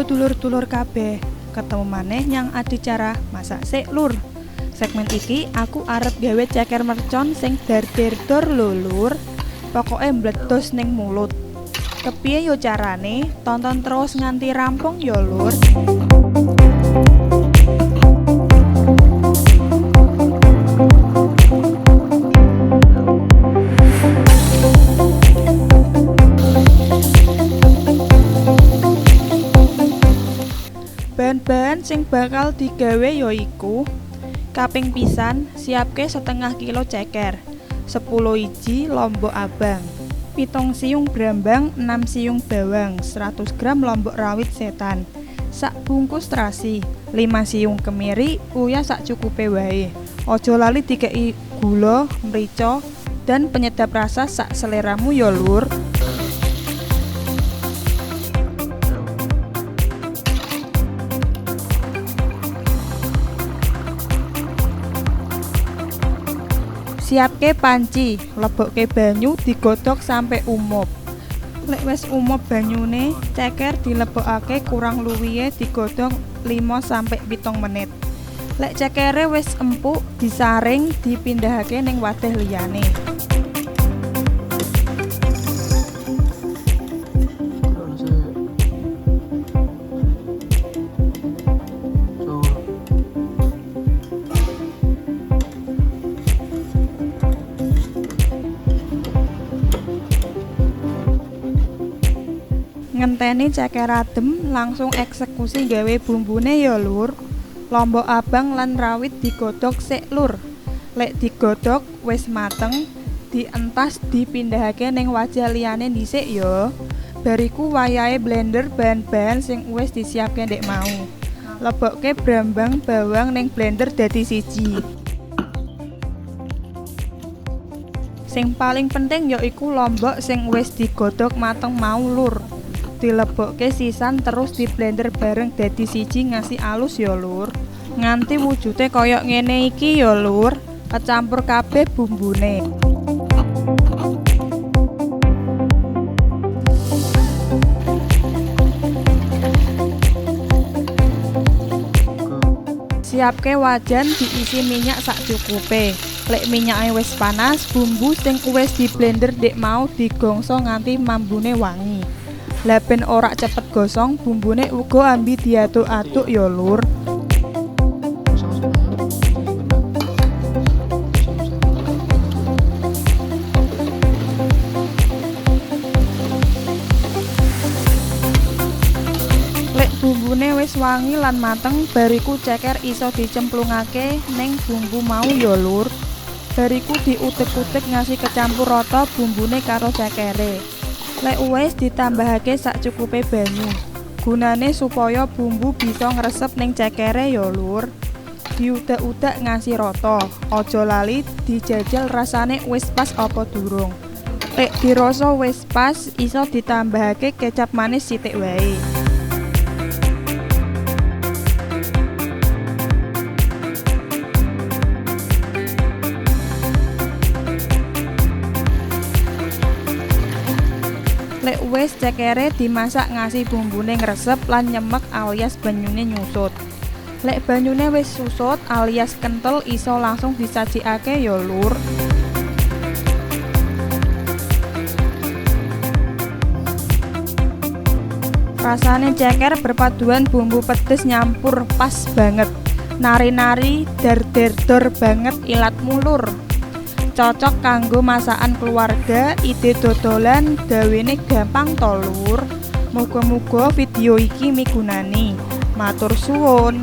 dulur-dulur kabeh, ketemu maneh nyang adicara Masak Sik Lur. Segmen iki aku arep gawe ceker mercon sing dar-der-dor lho Lur. Pokoke mbledos ning mulut. Kepiye yo carane? Tonton terus nganti rampung yo Lur. Bahan-bahan sing bakal digawe yaiku kaping pisan siapke setengah kilo ceker, 10 iji lombok abang, 7 siung brambang, 6 siung bawang, 100 gram lombok rawit setan, sak bungkus terasi, 5 siung kemiri, uyah sak cukupe wae. Ojo lali dikei gula, mrica, dan penyedap rasa sak seleramu yo Lur. Siapke panci, lebokke banyu digodhog sampai umup. Lek wis umup banyune, ceker dilebokake kurang luwihe digodhog 5-7 menit. Lek cekere wis empuk, disaring dipindahake ning wadah liyane. Ngenteni ceker adem langsung eksekusi gawe bumbune ya Lur. Lombok abang lan rawit digodhog sik Lur. Lek digodhog wis mateng, dientas dipindahake ning wajah liyane dhisik ya. Bariku wayahe blender bahan-bahan sing wis disiapke ndek mau. Lebokke brambang bawang ning blender dadi siji. Sing paling penting yaiku lombok sing wis digodhog mateng mau Lur. Dilebokke sisan terus di blender bareng dadi siji ngasih alus ya Lur. Nganti wujute koyok ngene iki ya Lur. Kecampur kabeh bumbune. Siapke wajan diisi minyak sak cukupe. Lek minyake wis panas, bumbu sing wis di blender dek mau digongso nganti mambune wangi. Lah ben ora cepet gosong, bumbune uga ambi diaduk-aduk ya Lur. Lek bumbune wis wangi lan mateng, bariku ceker iso dicemplungake ning bumbu mau ya Lur. Bariku diutek-utek ngasih kecampur rata bumbune karo cekere. Lek wis ditambahake sak cukupe banyu. Gunane supaya bumbu bisa ngresep ning cekere ya Lur. Diudak-udak ngasih rata. Aja lali dijajal rasane wis pas apa durung. Lek dirasa wis pas, iso ditambahake kecap manis sithik wae. Lek wis cekere dimasak ngasih bumbune ngresep lan nyemek alias banyune nyusut. Lek banyune wis susut alias kentel iso langsung disajikake ya Lur. Rasane ceker berpaduan bumbu pedes nyampur pas banget. Nari-nari dar-der-dor banget ilatmu Lur. Cocok kanggo masakan keluarga, ide dodolan, gawene gampang to Lur. Muga-muga video iki migunani. Matur suwun.